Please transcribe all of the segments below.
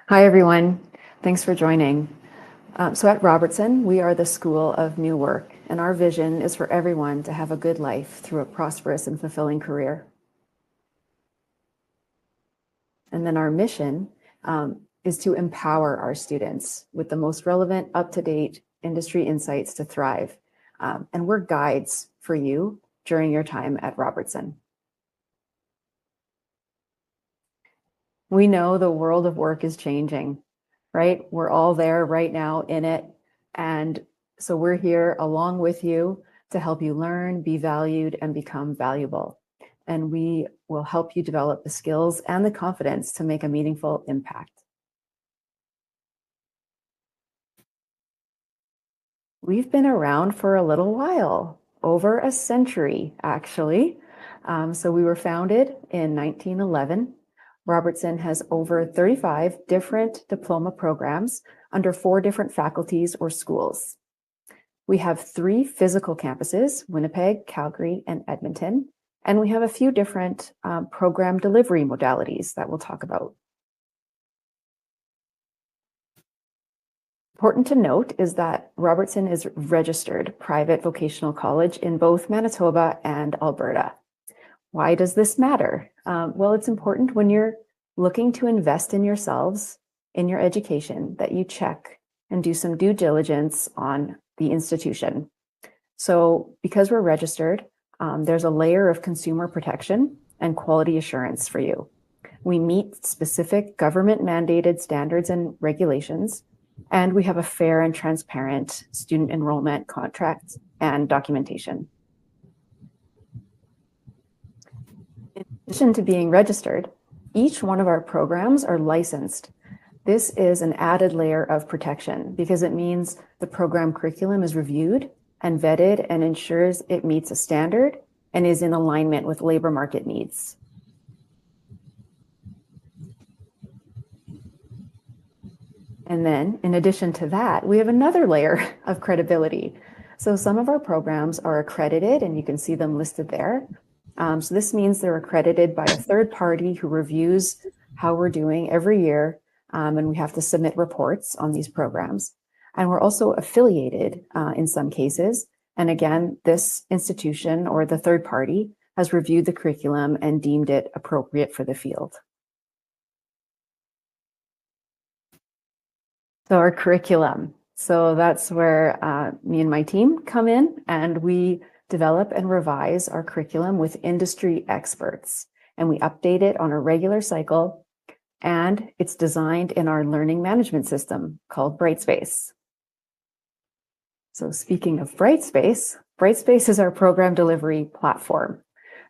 Hi, everyone. Thanks for joining. So at Robertson, we are the School of New Work, and our vision is for everyone to have a good life through a prosperous and fulfilling career. And then our mission is to empower our students with the most relevant, up-to-date industry insights to thrive. And we're guides for you during your time at Robertson. We know the world of work is changing, right? We're all there right now in it. And so we're here along with you to help you learn, be valued, and become valuable. And we will help you develop the skills and the confidence to make a meaningful impact. We've been around for a little while, over a century, actually. So we were founded in 1911. Robertson has over 35 different diploma programs under 4 different faculties or schools. We have 3 physical campuses, Winnipeg, Calgary, and Edmonton, and we have a few different program delivery modalities that we'll talk about. Important to note is that Robertson is registered private vocational college in both Manitoba and Alberta. Why does this matter? Well, it's important when you're looking to invest in yourselves, in your education, that you check and do some due diligence on the institution. So because we're registered, there's a layer of consumer protection and quality assurance for you. We meet specific government mandated standards and regulations, and we have a fair and transparent student enrollment contract and documentation. In addition to being registered, each one of our programs are licensed. This is an added layer of protection because it means the program curriculum is reviewed and vetted and ensures it meets a standard and is in alignment with labor market needs. And then, in addition to that, we have another layer of credibility. So some of our programs are accredited, and you can see them listed there. So this means they're accredited by a third party who reviews how we're doing every year, and we have to submit reports on these programs. And we're also affiliated in some cases. And again, this institution or the third party has reviewed the curriculum and deemed it appropriate for the field. So our curriculum. So that's where me and my team come in, and we develop and revise our curriculum with industry experts. And we update it on a regular cycle, and it's designed in our learning management system called Brightspace. So speaking of Brightspace, Brightspace is our program delivery platform.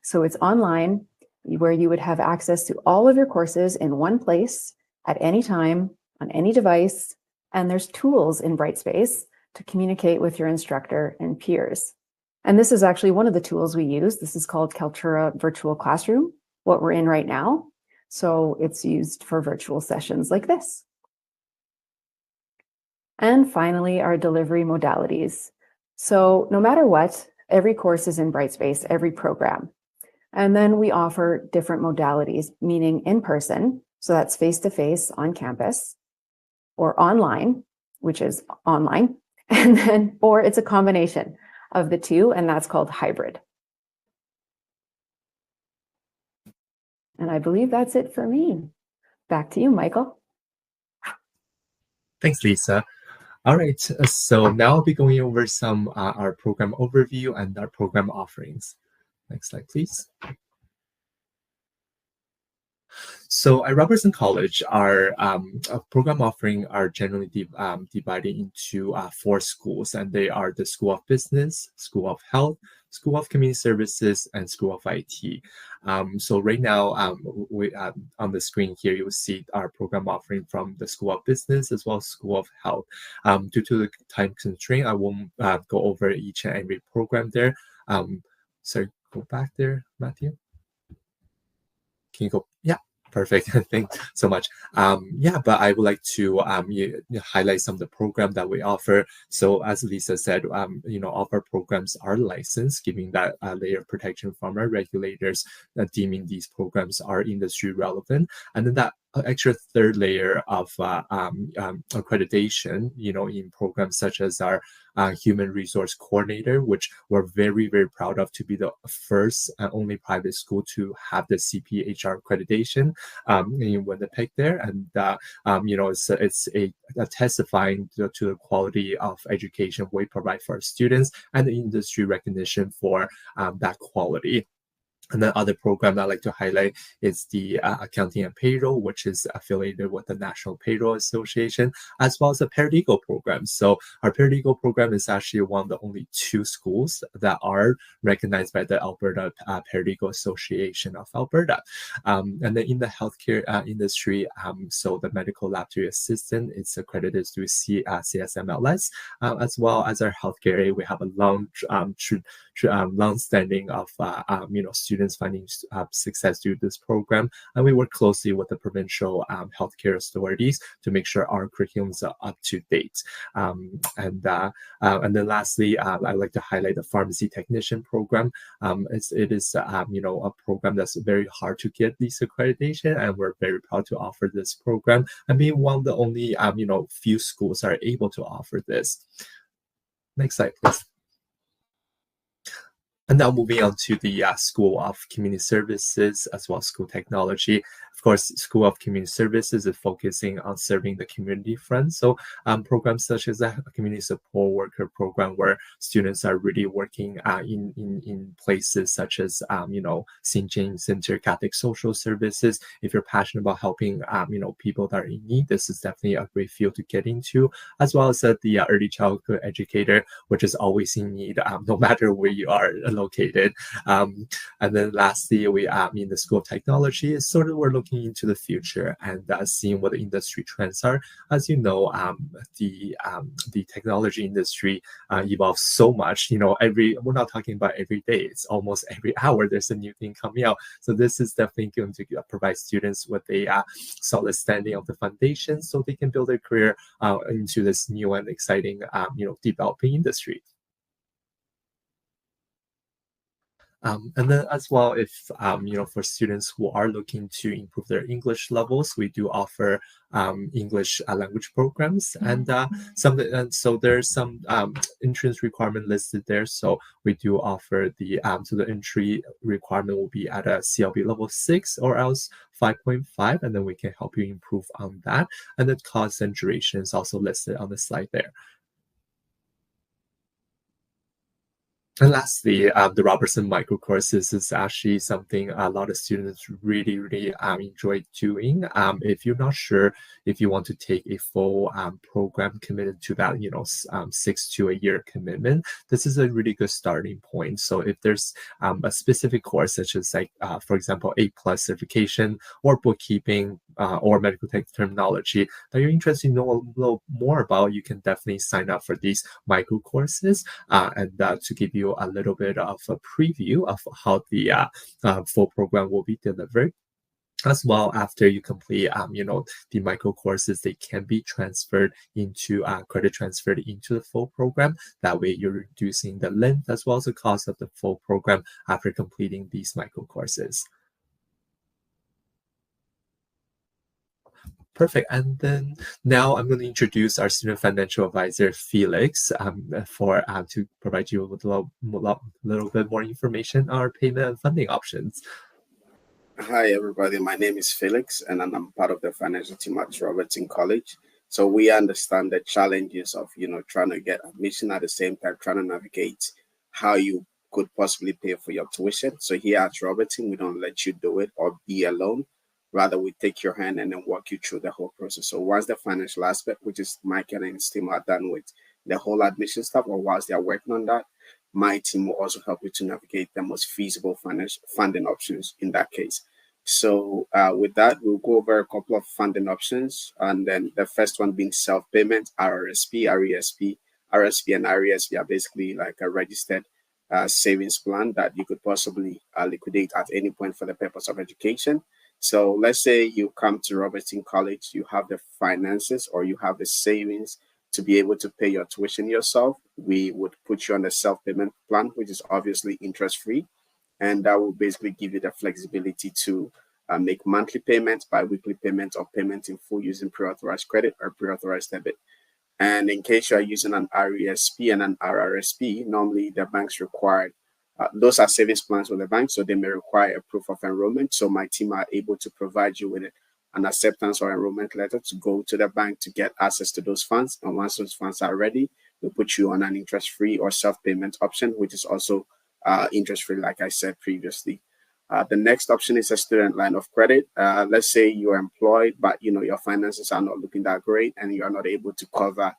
So it's online where you would have access to all of your courses in one place at any time on any device. And there's tools in Brightspace to communicate with your instructor and peers. And this is actually one of the tools we use. This is called Kaltura Virtual Classroom, what we're in right now. So it's used for virtual sessions like this. And finally, our delivery modalities. So no matter what, every course is in Brightspace, every program. And then we offer different modalities, meaning in person, so that's face-to-face on campus, or online, which is online, and then, or it's a combination of the two, and that's called hybrid. And I believe that's it for me. Back to you, Michael. Thanks, Lisa. All right, so now I'll be going over some our program overview and our program offerings. Next slide, please. So at Robertson College, our program offering are generally divided into 4 schools, and they are the School of Business, School of Health, School of Community Services, and School of IT. So right now, on the screen here, you will see our program offering from the School of Business as well as School of Health. Due to the time constraint, I won't go over each and every program there. Sorry, go back there, Matthew. Can you go? Yeah. Perfect. Thanks so much. But I would like to highlight some of the program that we offer. So as Lisa said, all of our programs are licensed, giving that layer of protection from our regulators, deeming these programs are industry relevant. And then that extra third layer of accreditation, in programs such as our human resource coordinator, which we're very, very proud of to be the first and only private school to have the CPHR accreditation in Winnipeg there. And, it's a testifying to the quality of education we provide for our students and the industry recognition for that quality. And the other program I like to highlight is the accounting and payroll, which is affiliated with the National Payroll Association, as well as the paralegal program. So our paralegal program is actually one of the only 2 schools that are recognized by the Alberta Paralegal Association of Alberta. And then in the healthcare industry, so the medical laboratory assistant is accredited through CSMLS, as well as our healthcare area. We have a long standing of students finding success through this program, and we work closely with the provincial healthcare authorities to make sure our curriculums are up to date. And then lastly, I'd like to highlight the pharmacy technician program. It is a program that's very hard to get this accreditation, and we're very proud to offer this program and being one of the only few schools that are able to offer this. Next slide, please. And now moving on to the School of Community Services as well as School Technology. Of course, School of Community Services is focusing on serving the community front. So programs such as a community support worker program where students are really working in places such as, St. James Center Catholic Social Services. If you're passionate about helping, people that are in need, this is definitely a great field to get into, as well as the early childhood educator, which is always in need, no matter where you are located. And then lastly, we in the School of Technology is sort of we're looking into the future and seeing what the industry trends are. As you know, the technology industry evolves so much. We're not talking about every day; it's almost every hour there's a new thing coming out. So this is definitely going to provide students with a solid standing of the foundation, so they can build their career into this new and exciting, developing industry. And then as well, if, for students who are looking to improve their English levels, we do offer English language programs. And so there's some entrance requirement listed there. So we do offer so the entry requirement will be at a CLB level 6 or else 5.5, and then we can help you improve on that. And the cost and duration is also listed on the slide there. And lastly, the Robertson micro courses is actually something a lot of students really, really enjoy doing. If you're not sure if you want to take a full program committed to that, 6 to a year commitment, this is a really good starting point. So if there's a specific course, such as for example, A+ certification or bookkeeping or medical tech terminology that you're interested in know a little more about, you can definitely sign up for these micro courses and to give you a little bit of a preview of how the full program will be delivered. As well, after you complete, the micro courses, they can be transferred into credit transferred into the full program. That way, you're reducing the length as well as the cost of the full program after completing these micro courses. Perfect. And then now I'm going to introduce our student financial advisor, Felix, to provide you with a little bit more information on our payment and funding options. Hi, everybody. My name is Felix, and I'm part of the financial team at Robertson College. So we understand the challenges of, trying to get admission at the same time, trying to navigate how you could possibly pay for your tuition. So here at Robertson, we don't let you do it or be alone. Rather, we take your hand and then walk you through the whole process. So once the financial aspect, which is Mike and his team are done with the whole admission stuff, or whilst they're working on that, my team will also help you to navigate the most feasible financial funding options in that case. So with that, we'll go over a couple of funding options. And then the first one being self-payment, RRSP, RESP. RSP and RESP are basically like a registered savings plan that you could possibly liquidate at any point for the purpose of education. So let's say you come to Robertson College, you have the finances or you have the savings to be able to pay your tuition yourself. We would put you on a self-payment plan, which is obviously interest-free. And that will basically give you the flexibility to make monthly payments, bi-weekly payments, or payment in full using pre-authorized credit or pre-authorized debit. And in case you are using an RESP and an RRSP, normally the banks require, those are savings plans with the bank, so they may require a proof of enrollment. So my team are able to provide you with an acceptance or enrollment letter to go to the bank to get access to those funds. And once those funds are ready, we put you on an interest-free or self-payment option, which is also interest-free, like I said previously. The next option is a student line of credit. Let's say you're employed, but your finances are not looking that great, and you are not able to cover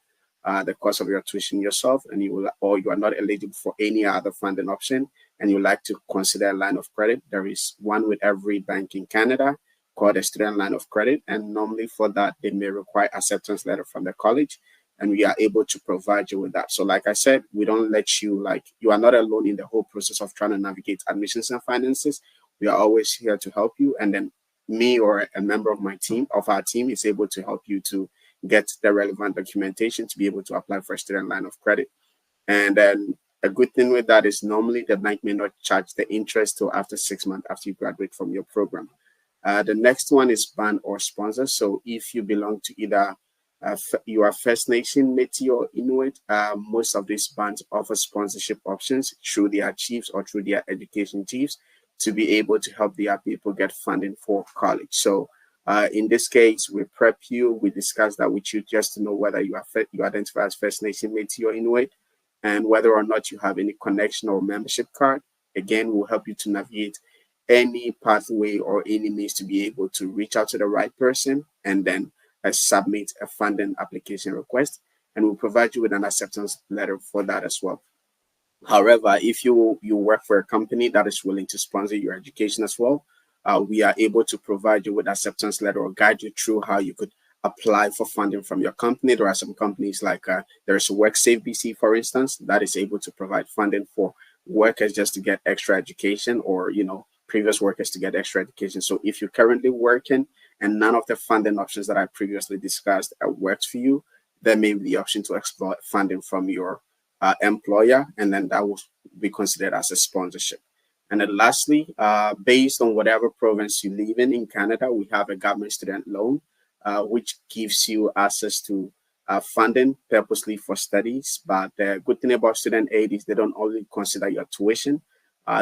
the cost of your tuition yourself, and you are not eligible for any other funding option, and you like to consider a line of credit. There is one with every bank in Canada called a student line of credit, and normally for that they may require acceptance letter from the college, and we are able to provide you with that. So like I said, we don't let you, you are not alone in the whole process of trying to navigate admissions and finances. We are always here to help you, and then me or a member of our team is able to help you to get the relevant documentation to be able to apply for a student line of credit. And then a good thing with that is normally the bank may not charge the interest till after 6 months after you graduate from your program. The next one is band or sponsor. So if you belong to either you are First Nation, Métis, or Inuit, most of these bands offer sponsorship options through their chiefs or through their education chiefs to be able to help their people get funding for college. So in this case, we prep you, we discuss that with you just to know whether you identify as First Nation, Métis, or Inuit, and whether or not you have any connection or membership card. Again, we'll help you to navigate any pathway or any means to be able to reach out to the right person and then submit a funding application request, and we'll provide you with an acceptance letter for that as well. However, if you work for a company that is willing to sponsor your education as well, we are able to provide you with acceptance letter or guide you through how you could apply for funding from your company. There are some companies like there's WorkSafe BC, for instance, that is able to provide funding for workers just to get extra education, or previous workers to get extra education. So if you're currently working and none of the funding options that I previously discussed works for you, there may be the option to explore funding from your employer, and then that will be considered as a sponsorship. And then lastly, based on whatever province you live in Canada, we have a government student loan, which gives you access to funding purposely for studies. But the good thing about student aid is they don't only consider your tuition,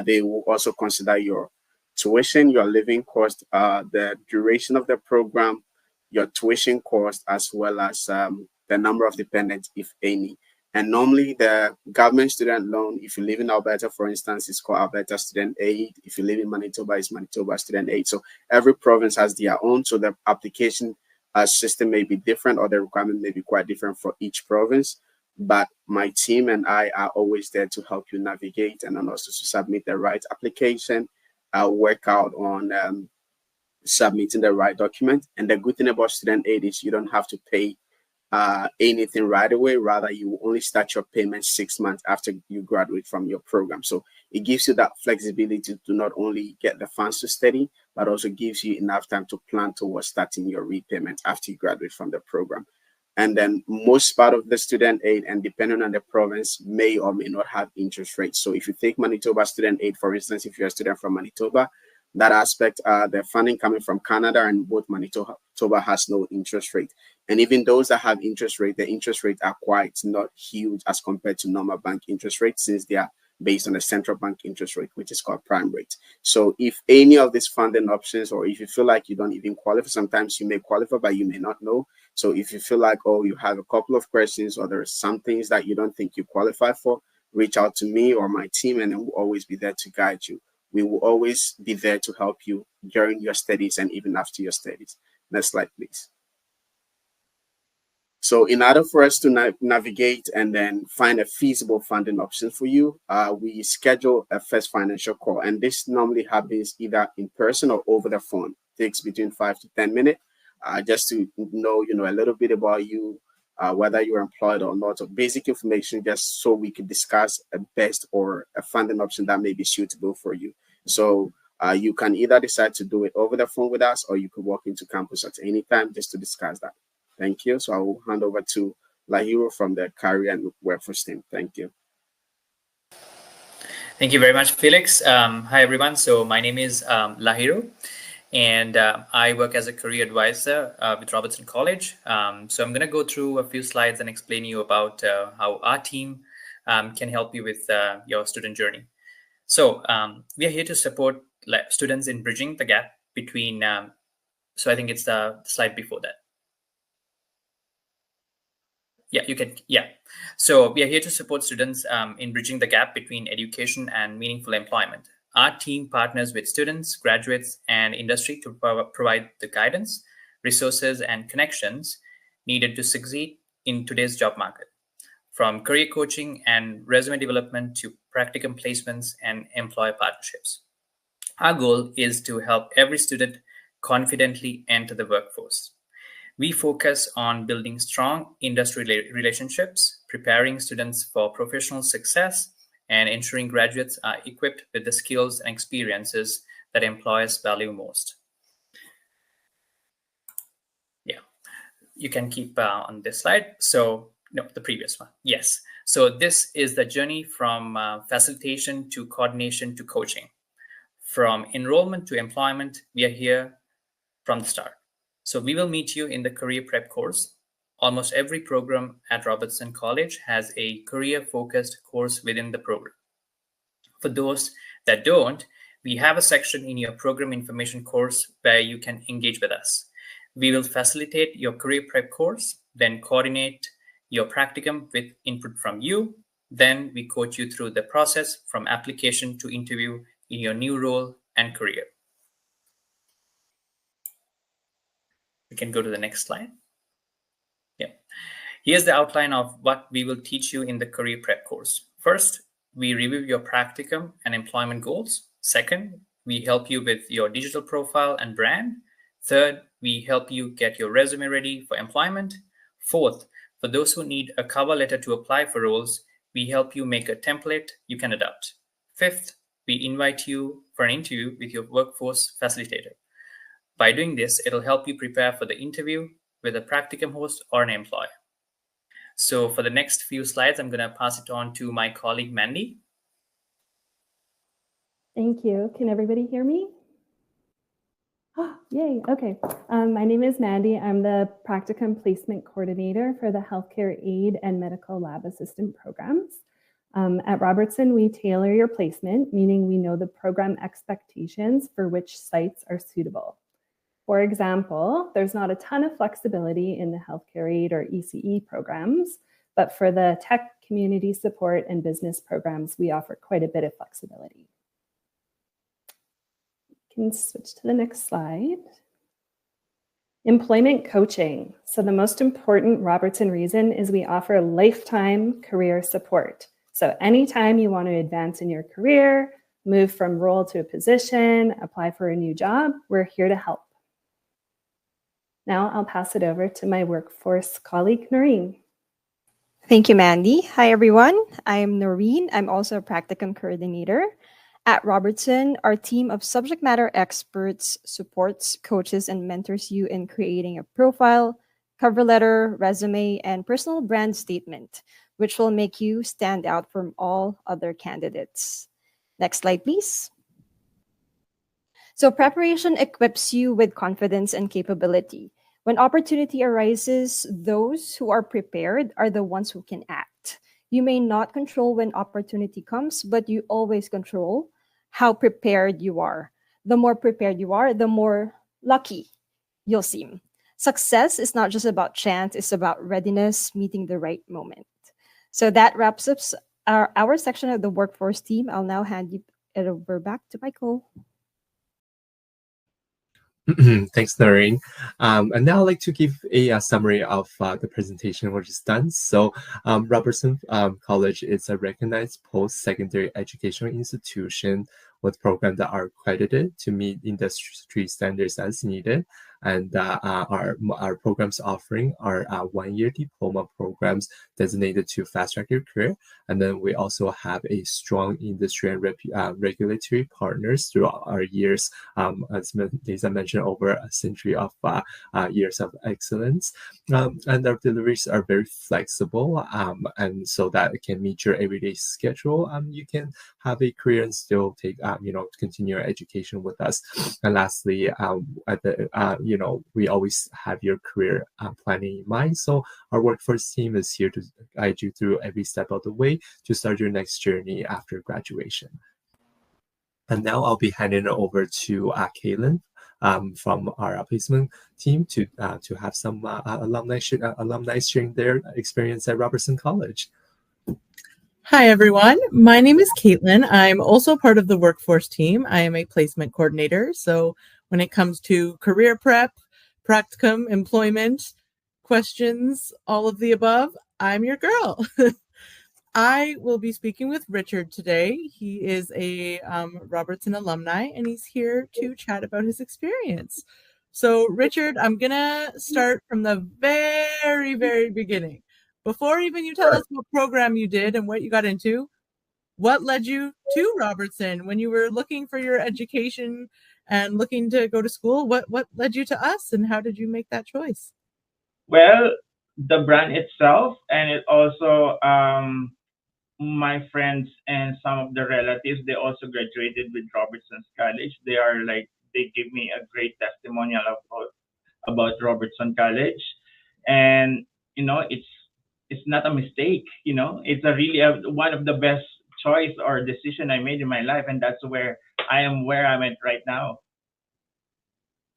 they will also consider your tuition, your living cost, the duration of the program, your tuition cost, as well as the number of dependents, if any. And normally the government student loan, if you live in Alberta, for instance, is called Alberta Student Aid. If you live in Manitoba, it's Manitoba Student Aid. So every province has their own. So the application system may be different, or the requirement may be quite different for each province. But my team and I are always there to help you navigate and then also to submit the right application, work out on submitting the right document. And the good thing about student aid is you don't have to pay anything right away. Rather, you only start your payment 6 months after you graduate from your program. So it gives you that flexibility to not only get the funds to study, but also gives you enough time to plan towards starting your repayment after you graduate from the program. And then most part of the student aid, and depending on the province, may or may not have interest rates. So if you take Manitoba student aid, for instance, if you're a student from Manitoba, that aspect, the funding coming from Canada and both Manitoba has no interest rate. And even those that have interest rate, the interest rates are quite not huge as compared to normal bank interest rates, since they are based on the central bank interest rate, which is called prime rate. So if any of these funding options, or if you feel like you don't even qualify, sometimes you may qualify, but you may not know. So if you feel like, oh, you have a couple of questions, or there are some things that you don't think you qualify for, reach out to me or my team, and we'll always be there to guide you. We will always be there to help you during your studies and even after your studies. Next slide, please. So in order for us to navigate and then find a feasible funding option for you, we schedule a first financial call. And this normally happens either in person or over the phone. It takes between 5 to 10 minutes just to know, a little bit about you, whether you're employed or not, or basic information, just so we can discuss a best or a funding option that may be suitable for you. So you can either decide to do it over the phone with us, or you could walk into campus at any time just to discuss that. Thank you. So I will hand over to Lahiro from the Career and Workforce team. Thank you. Thank you very much, Felix. Hi, everyone. So my name is Lahiro, and I work as a career advisor with Robertson College. So I'm going to go through a few slides and explain you about how our team can help you with your student journey. So we are here to support students in bridging the gap between, so I think it's the slide before that. Yeah, you can, yeah. So we are here to support students in bridging the gap between education and meaningful employment. Our team partners with students, graduates, and industry to provide the guidance, resources, and connections needed to succeed in today's job market. From career coaching and resume development to practicum placements and employer partnerships. Our goal is to help every student confidently enter the workforce. We focus on building strong industry relationships, preparing students for professional success, and ensuring graduates are equipped with the skills and experiences that employers value most. Yeah, you can keep on this slide. So, no, the previous one. Yes. So this is the journey from facilitation to coordination to coaching. From enrollment to employment, we are here from the start. So we will meet you in the career prep course. Almost every program at Robertson College has a career-focused course within the program. For those that don't, we have a section in your program information course where you can engage with us. We will facilitate your career prep course, then coordinate your practicum with input from you. Then we coach you through the process from application to interview in your new role and career. We can go to the next slide. Yeah. Here's the outline of what we will teach you in the career prep course. First, we review your practicum and employment goals. Second, we help you with your digital profile and brand. Third, we help you get your resume ready for employment. Fourth, for those who need a cover letter to apply for roles, we help you make a template you can adopt. Fifth, we invite you for an interview with your workforce facilitator. By doing this, it'll help you prepare for the interview with a practicum host or an employer. So for the next few slides, I'm going to pass it on to my colleague, Mandy. Thank you. Can everybody hear me? Oh, yay. Okay. My name is Mandy. I'm the practicum placement coordinator for the healthcare aid and medical lab assistant programs. At Robertson, we tailor your placement, meaning we know the program expectations for which sites are suitable. For example, there's not a ton of flexibility in the healthcare aid or ECE programs, but for the tech, community support, and business programs, we offer quite a bit of flexibility. You can switch to the next slide. Employment coaching. So the most important Robertson reason is we offer lifetime career support. So anytime you want to advance in your career, move from role to a position, apply for a new job, we're here to help. Now I'll pass it over to my workforce colleague, Noreen. Thank you, Mandy. Hi, everyone. I'm Noreen. I'm also a practicum coordinator. At Robertson, our team of subject matter experts supports, coaches, and mentors you in creating a profile, cover letter, resume, and personal brand statement, which will make you stand out from all other candidates. Next slide, please. So preparation equips you with confidence and capability. When opportunity arises, those who are prepared are the ones who can act. You may not control when opportunity comes, but you always control how prepared you are. The more prepared you are, the more lucky you'll seem. Success is not just about chance, it's about readiness, meeting the right moment. So that wraps up our section of the workforce team. I'll now hand it over back to Michael. Thanks, Noreen. And now I'd like to give a summary of the presentation which is done. So Robertson College is a recognized post-secondary educational institution with programs that are accredited to meet industry standards as needed. And our programs offering are 1-year diploma programs designated to fast track your career. And then we also have a strong industry and regulatory partners throughout our years. As Lisa mentioned, over a century of years of excellence. And our deliveries are very flexible, and so that it can meet your everyday schedule. You can have a career and still take, continue your education with us. And lastly, we always have your career planning in mind. So our workforce team is here to guide you through every step of the way to start your next journey after graduation. And now I'll be handing it over to Kaylin from our placement team to have some alumni sharing their experience at Robertson College. Hi, everyone. My name is Caitlin. I'm also part of the workforce team. I am a placement coordinator. So when it comes to career prep, practicum, employment, questions, all of the above, I'm your girl. I will be speaking with Richard today. He is a Robertson alumni, and he's here to chat about his experience. So, Richard, I'm going to start from the very, very beginning. Before even you tell us what program you did and what you got into, what led you to Robertson when you were looking for your education and looking to go to school? What led you to us, and how did you make that choice? Well, the brand itself, and it also my friends and some of the relatives, they also graduated with Robertson College. They give me a great testimonial about Robertson College, and it's not a mistake. It's a really one of the best choice or decision I made in my life, and that's where I'm at right now.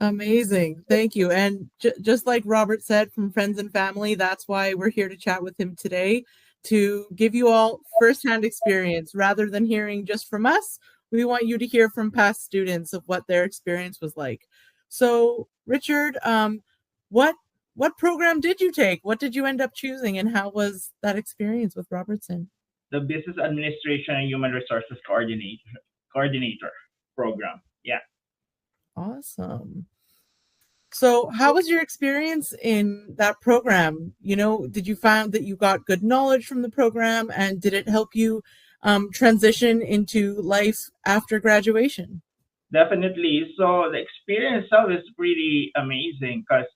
Amazing. Thank you. And just like Robert said, from friends and family, that's why we're here to chat with him today, to give you all firsthand experience rather than hearing just from us. We want you to hear from past students of what their experience was like. So, Richard, what program did you take? What did you end up choosing, and how was that experience with Robertson? The Business Administration and Human Resources Coordinator program. Yeah. Awesome. So how was your experience in that program? Did you find that you got good knowledge from the program, and did it help you transition into life after graduation? Definitely. So the experience itself is pretty amazing because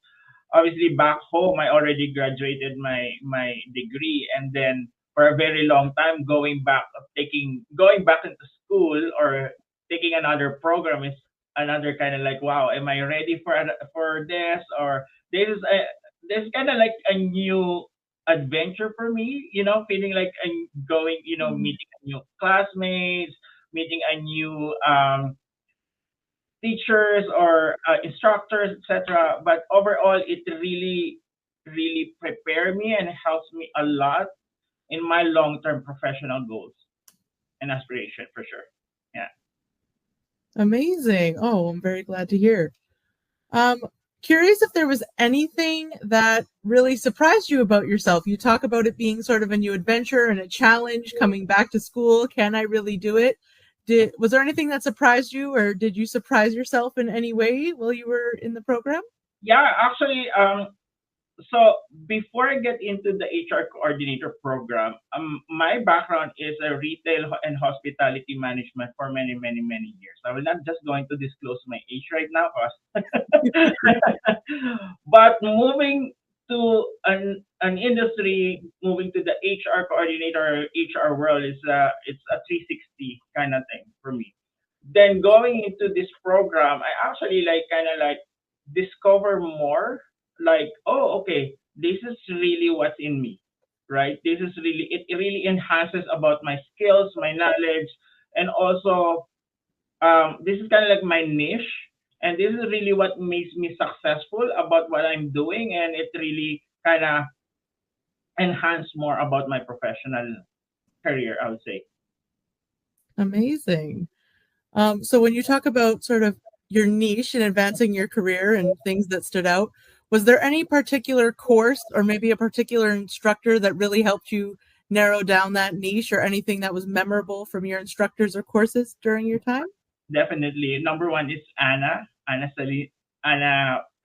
obviously back home I already graduated my degree, and then for a very long time going back into school or taking another program is another kind of like, wow, am I ready for this? Or this is kind of like a new adventure for me, feeling like I'm going, meeting new classmates, meeting a new teachers or instructors, etc. But overall, it really, really prepared me and helps me a lot in my long-term professional goals and aspiration, for sure. Yeah. Amazing. Oh, I'm very glad to hear. Curious if there was anything that really surprised you about yourself. You talk about it being sort of a new adventure and a challenge coming back to school. Can I really do it? Was there anything that surprised you, or did you surprise yourself in any way while you were in the program? Yeah, actually, so before I get into the HR coordinator program, my background is a retail and hospitality management for many, many, many years. I will not just going to disclose my age right now, but moving to an industry, moving to the HR coordinator, HR world it's a 360 kind of thing for me. Then going into this program, I actually kind of discover more, okay, this is really what's in me, right? It really enhances about my skills, my knowledge, and also this is kind of like my niche, and this is really what makes me successful about what I'm doing, and it really kind of enhance more about my professional career, I would say. Amazing. So when you talk about sort of your niche and advancing your career and things that stood out, was there any particular course or maybe a particular instructor that really helped you narrow down that niche, or anything that was memorable from your instructors or courses during your time? Definitely. Number one is Anna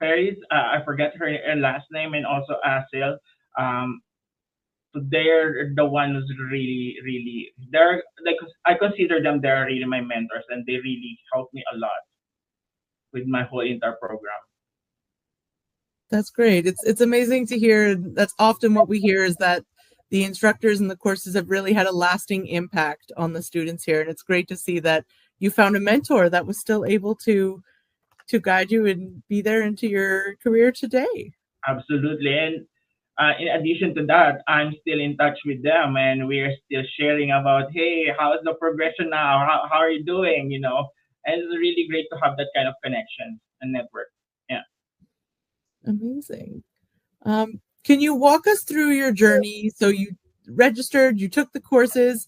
Paris, I forget her last name, and also Asil. Um, so they're the ones who's really, they're like, I consider them, they're really my mentors, and they really helped me a lot with my whole entire program. That's great. It's amazing to hear. That's often what we hear, is that the instructors and the courses have really had a lasting impact on the students here. And it's great to see that you found a mentor that was still able to guide you and be there into your career today. Absolutely. And in addition to that, I'm still in touch with them, and we're still sharing about, hey, how's the progression now? How are you doing? You know, and it's really great to have that kind of connection and network. Yeah. Amazing. Can you walk us through your journey? So you registered, you took the courses,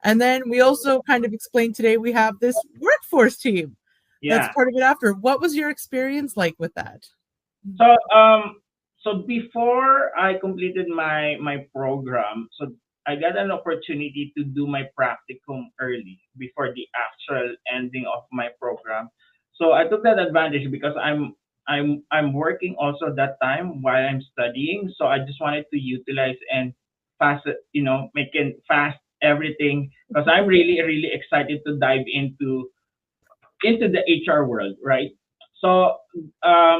and then we also kind of explained today we have this workforce team that's Yeah. part of it after. What was your experience like with that? So so before I completed my program, so I got an opportunity to do my practicum early before the actual ending of my program. So I took that advantage because I'm working also that time while I'm studying. So I just wanted to utilize and fast, make it fast everything, because I'm really excited to dive into the HR world, right? So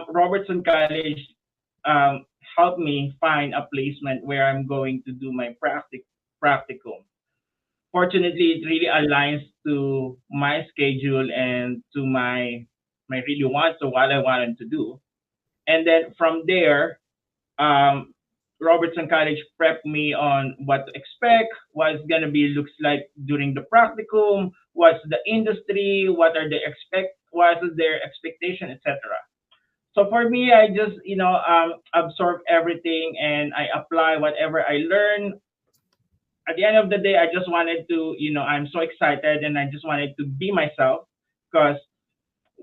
Robertson College um, helped me find a placement where I'm going to do my practicum. Fortunately, it really aligns to my schedule and to my really want to what I wanted to do. And then from there, um, Robertson College prepped me on what to expect, what's gonna be looks like during the practicum, what's the industry, what is their expectation, etc. So for me, I just absorb everything and I apply whatever I learn. At the end of the day, I just wanted to, I'm so excited and I just wanted to be myself, because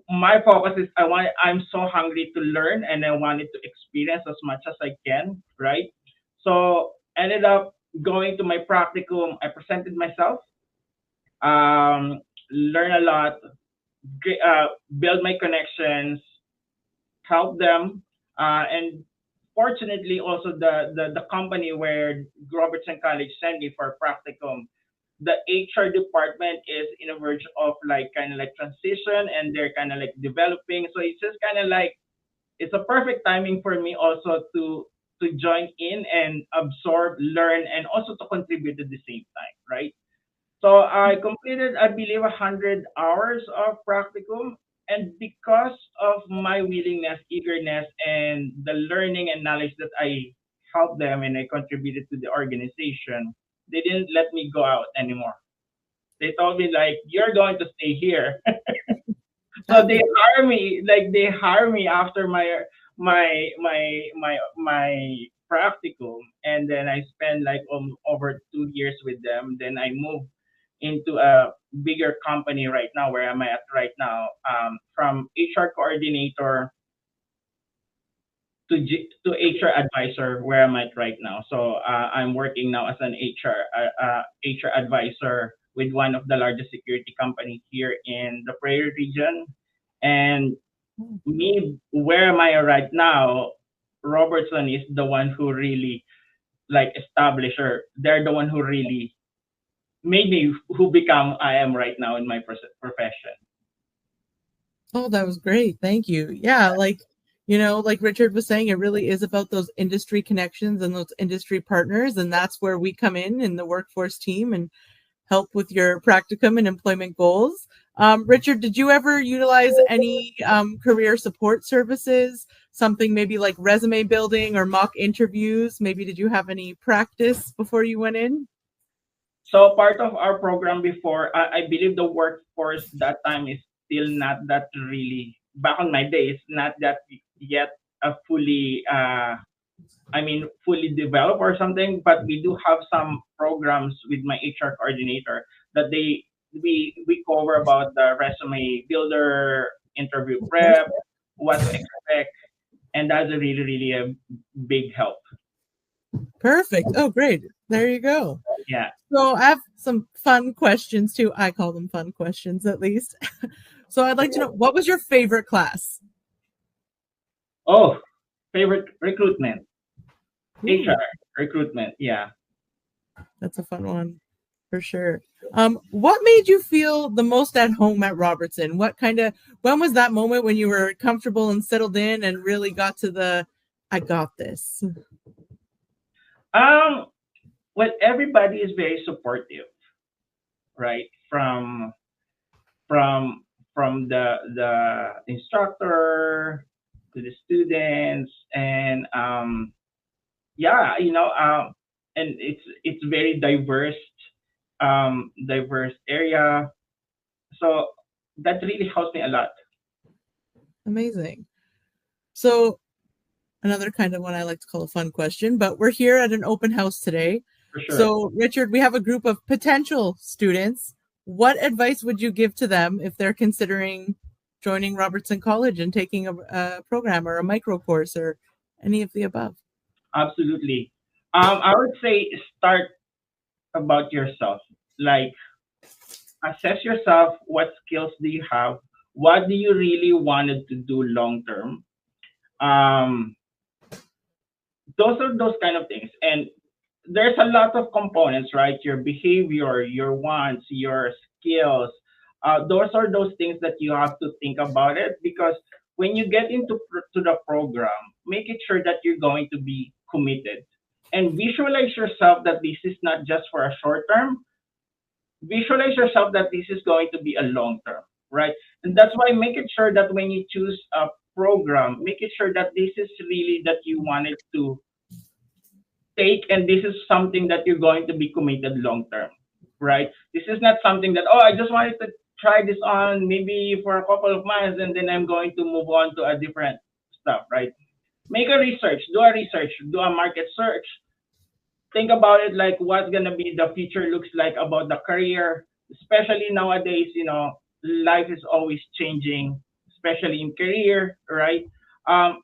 my focus is I'm so hungry to learn and I wanted to experience as much as I can, right? So ended up going to my practicum. I presented myself, learn a lot, build my connections, help them, and fortunately also the company where Robertson College sent me for practicum, the HR department is in a verge of like kind of like transition, and they're kind of like developing. So it's just kind of like it's a perfect timing for me also to join in and absorb, learn, and also to contribute at the same time, right? So I completed, I believe, 100 hours of practicum, and because of my willingness, eagerness, and the learning and knowledge that I helped them and I contributed to the organization, they didn't let me go out anymore. They told me like, you're going to stay here. So they hire me after my practicum, and then I spent like over 2 years with them. Then I moved into a bigger company right now where I'm at right now, from HR coordinator to HR advisor where I'm at right now. So I'm working now as an HR advisor with one of the largest security companies here in the Prairie region. And me, where am I right now? Robertson is the one who really like established, or they're the one who really made me who become I am right now in my profession. Oh, that was great. Thank you. Yeah, like Richard was saying, it really is about those industry connections and those industry partners. And that's where we come in the workforce team and help with your practicum and employment goals. Richard, did you ever utilize any career support services, something maybe like resume building or mock interviews? Maybe did you have any practice before you went in? So part of our program before, I believe the workforce that time is still not that really back on my days, not that yet a fully developed or something. But we do have some programs with my HR coordinator that we cover about the resume builder, interview prep, what to expect, and that's a really a big help. Perfect. Oh, great. There you go. Yeah. So I have some fun questions too. I call them fun questions at least. So I'd like to know, what was your favorite class? Oh, favorite recruitment, Ooh, HR recruitment. Yeah. that's a fun one for sure. What made you feel the most at home at Robertson? When was that moment when you were comfortable and settled in and really got to the, I got this? Um. Well, everybody is very supportive, right? From the instructor to the students, and yeah, and it's very diverse area, so that really helps me a lot. Amazing. So another kind of one I like to call a fun question, but we're here at an open house today. For sure. So Richard, we have a group of potential students. What advice would you give to them if they're considering joining Robertson College and taking a program or a micro course or any of the above? Absolutely. I would say start about yourself. Like, assess yourself. What skills do you have? What do you really wanted to do long term? Um, those are those kind of things. And there's a lot of components, right? Your behavior, your wants, your skills. Those are those things that you have to think about it, because when you get to the program, make it sure that you're going to be committed and visualize yourself that this is not just for a short term. Visualize yourself that this is going to be a long term, right? And that's why make it sure that when you choose a program, make it sure that this is really that you wanted to take, and this is something that you're going to be committed long term, right? This is not something that, oh, I just wanted to try this on maybe for a couple of months and then I'm going to move on to a different stuff, right? Make a research, do a market search. Think about it, like what's gonna be the future looks like about the career, especially nowadays. Life is always changing, especially in career, right? Um,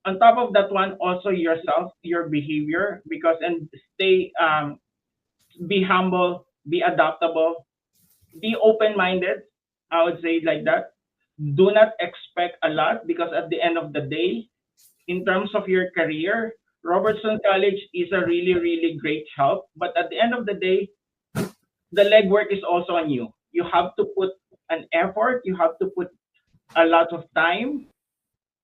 on top of that one, also yourself, your behavior, because and stay, be humble, be adaptable, be open-minded. I would say like that. Do not expect a lot, because at the end of the day, in terms of your career, Robertson College is a really, really great help. But at the end of the day, the legwork is also on you. You have to put an effort, you have to put a lot of time,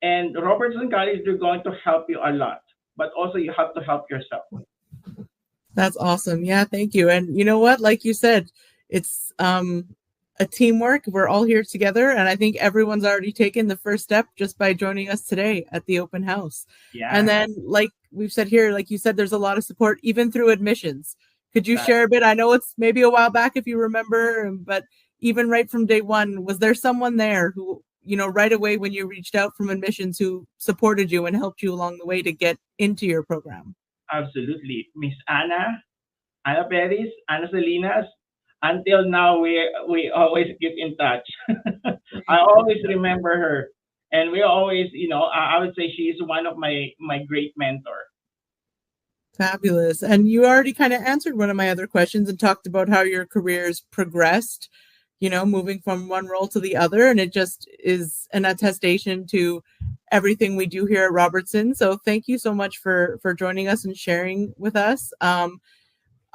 and Robertson College, they're going to help you a lot. But also, you have to help yourself. That's awesome. Yeah, thank you. And you know what? Like you said, it's a teamwork. We're all here together. And I think everyone's already taken the first step just by joining us today at the open house. Yeah. And then, like we've said here, like you said, there's a lot of support even through admissions. Could you share a bit? I know it's maybe a while back if you remember, but even right from day one, was there someone there who, right away when you reached out from admissions, who supported you and helped you along the way to get into your program? Absolutely. Miss Anna Perez, Anna Salinas. Until now, we always keep in touch. I always remember her, and we always, I would say she is one of my great mentor. Fabulous. And you already kind of answered one of my other questions and talked about how your careers progressed, moving from one role to the other. And it just is an attestation to everything we do here at Robertson. So thank you so much for joining us and sharing with us.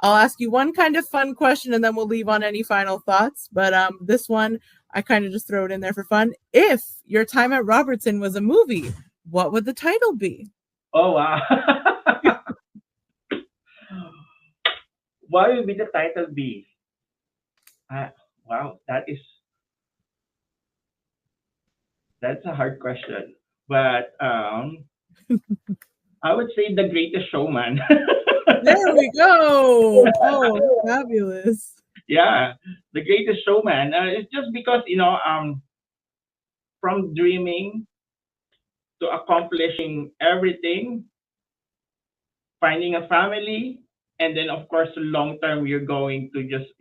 I'll ask you one kind of fun question and then we'll leave on any final thoughts. But this one, I kind of just throw it in there for fun. If your time at Robertson was a movie, what would the title be? Oh, wow. What would be the title be? Wow, that's a hard question. But I would say The Greatest Showman. There we go. Oh, fabulous. Yeah, The Greatest Showman. It's just because, from dreaming to accomplishing everything, finding a family, and then of course long term you're going to just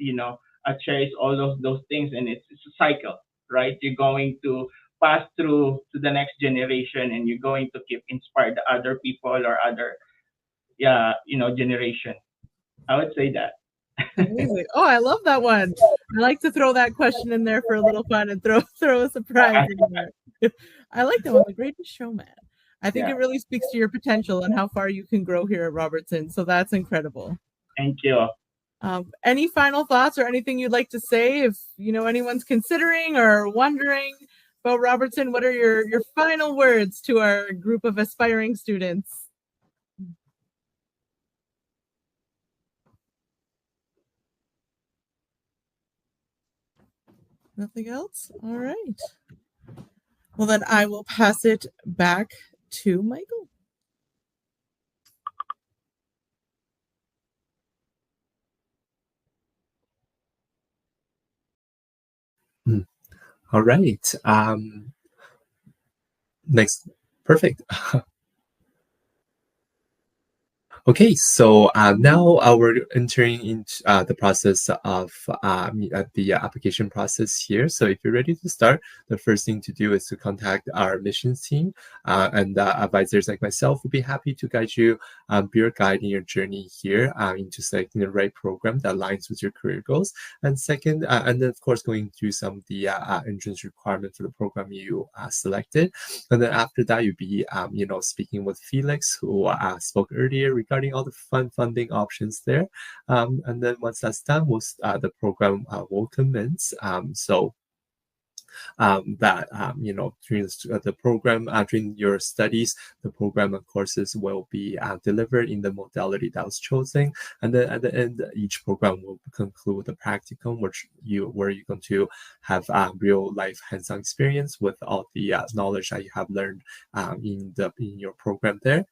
cherish all those things, and it's a cycle, right? You're going to pass through to the next generation, and you're going to keep inspired other people or other generation. I would say that. Amazing. Oh, I love that one. I like to throw that question in there for a little fun and throw a surprise in there. I like that one, The Greatest Showman. I think it really speaks to your potential and how far you can grow here at Robertson. So that's incredible. Thank you. Any final thoughts or anything you'd like to say if anyone's considering or wondering about Robertson? What are your final words to our group of aspiring students? Nothing else? All right. Well, then I will pass it back to Michael. All right. Next, perfect. Okay, so now we're entering into the process of the application process here. So if you're ready to start, the first thing to do is to contact our admissions team, and advisors like myself will be happy to guide you, be your guide in your journey here into selecting the right program that aligns with your career goals. And second, and then of course going through some of the entrance requirement for the program you selected. And then after that, you'll be speaking with Felix, who spoke earlier regarding all the fun funding options there. And then once that's done, the program will commence. During the program, during your studies, the program and courses will be delivered in the modality that was chosen. And then at the end, each program will conclude with a practicum, where you're going to have real life hands-on experience with all the knowledge that you have learned in your program there.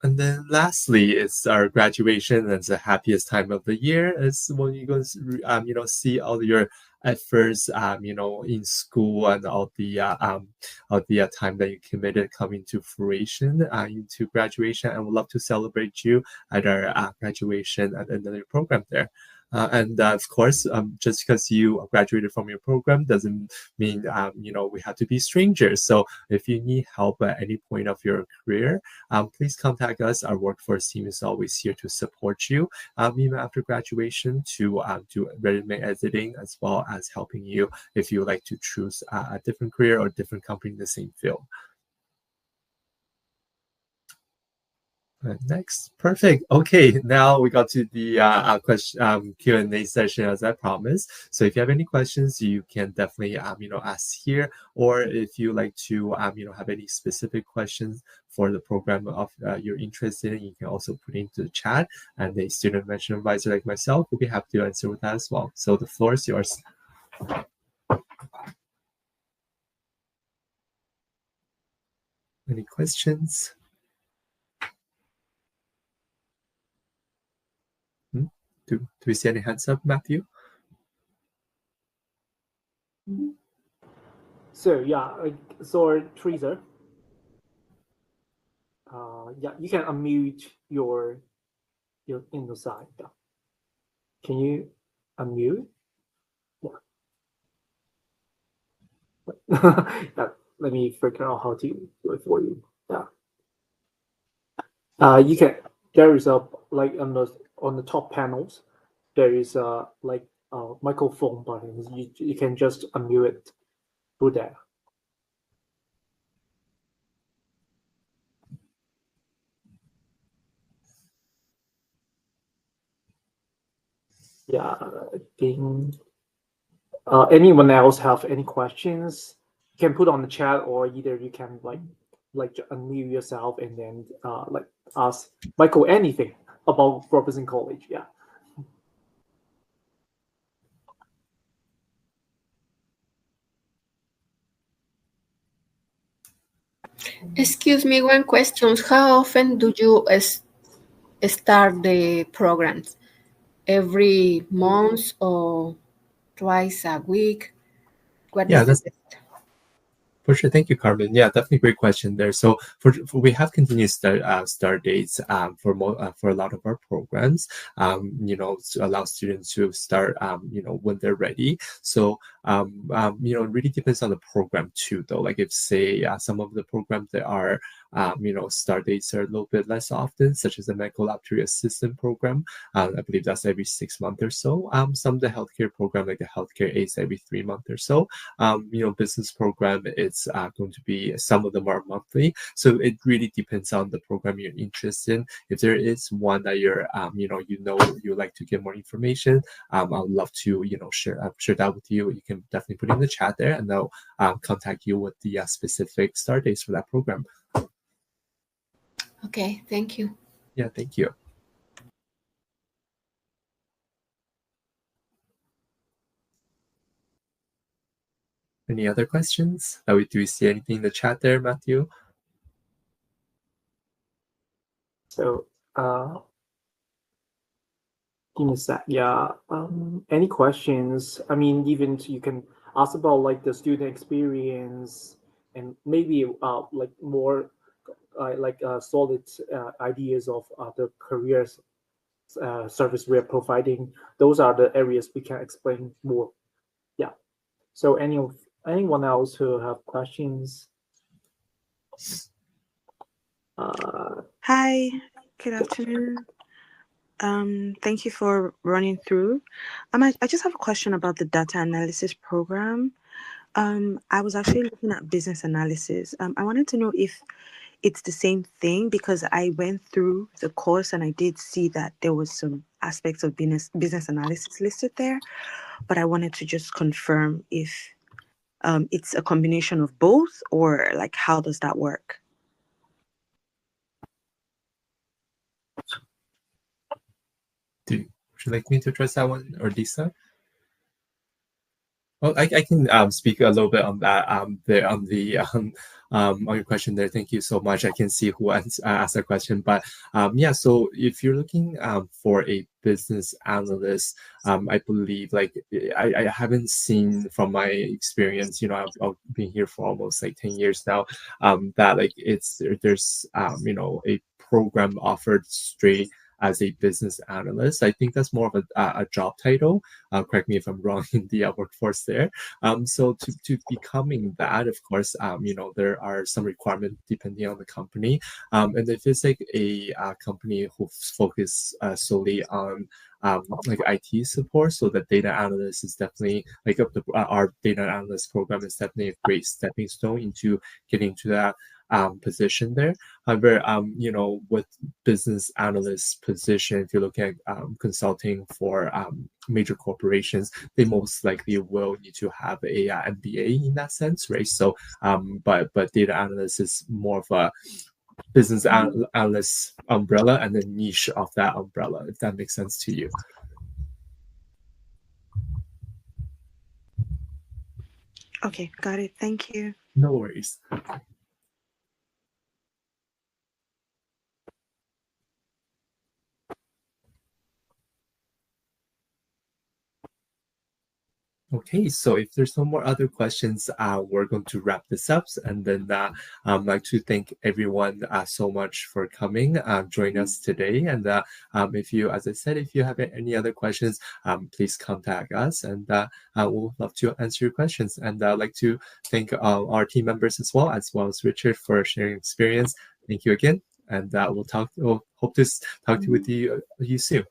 And then lastly, it's our graduation. That's the happiest time of the year. Is when you're going to, see all your efforts, in school and all the time that you committed coming to fruition into graduation. And we'd love to celebrate you at our graduation at the end of your program there. And of course, just because you graduated from your program doesn't mean, we have to be strangers. So if you need help at any point of your career, please contact us. Our workforce team is always here to support you, even after graduation, to do resume editing, as well as helping you if you would like to choose a different career or different company in the same field. Next, perfect. Okay, now we got to the question Q&A session as I promised. So if you have any questions, you can definitely ask here, or if you like to have any specific questions for the program of you're interested in, you can also put into the chat, and a student mention advisor like myself will be happy to answer with that as well. So the floor is yours. Any questions? Do we see any hands up, Matthew? So yeah, so Teresa, yeah, you can unmute your in the side. Yeah. Can you unmute? Yeah. Yeah, let me figure out how to do it for you. Yeah. You can. There is a on the top panels. There is a microphone button. You can just unmute it through there. Yeah, I think anyone else have any questions? You can put on the chat, or either you can unmute yourself and then ask Michael anything about Robertson College. Yeah. Excuse me, one question. How often do you start the programs? Every month or twice a week? What is the best? For sure. Thank you, Carmen. Yeah, definitely great question there. So we have continuous start dates for a lot of our programs, to allow students to start, when they're ready. So, it really depends on the program too, though. Like if say some of the programs that are, start dates are a little bit less often, such as the medical laboratory assistant program. I believe that's every 6 months or so. Some of the healthcare program, like the healthcare aides, every 3 months or so. Business program is it's going to be, some of them are monthly. So it really depends on the program you're interested in. If there is one that you're, you'd like to get more information, I would love to, share that with you. You can definitely put it in the chat there, and they'll contact you with the specific start dates for that program. Okay, thank you. Yeah, thank you. Any other questions? Do we see anything in the chat there, Matthew? So, give me a sec. Yeah. Any questions? I mean, even you can ask about like the student experience and maybe like more solid ideas of the careers service we are providing. Those are the areas we can explain more. Yeah. So anyone else who have questions? Hi, good afternoon. Thank you for running through. I just have a question about the data analysis program. I was actually looking at business analysis. I wanted to know if it's the same thing, because I went through the course and I did see that there was some aspects of business analysis listed there, but I wanted to just confirm if it's a combination of both, or like how does that work? Would you like me to address that one, or Lisa? Well, I can speak a little bit on that on your question there. Thank you so much. I can see who asked that question, but yeah. So if you're looking for a business analyst, I believe I haven't seen from my experience. I've been here for almost 10 years now. That there's a program offered straight as a business analyst. I think that's more of a job title. Correct me if I'm wrong in the workforce there. So to becoming that, of course, there are some requirements depending on the company. And if it's a company who focus solely on IT support, so the data analyst is definitely our data analyst program is definitely a great stepping stone into getting to that position there. However, with business analyst position, if you're looking at consulting for major corporations, they most likely will need to have a MBA in that sense, right? So, but data analyst is more of a business analyst umbrella and the niche of that umbrella, if that makes sense to you. Okay, got it. Thank you. No worries. Okay, so if there's no more other questions, we're going to wrap this up. And then I'd like to thank everyone so much for coming, joining us today. And if you, as I said, if you have any other questions, please contact us, and we'll love to answer your questions. And I'd like to thank our team members as well as Richard for sharing experience. Thank you again, and we'll hope to talk to you soon.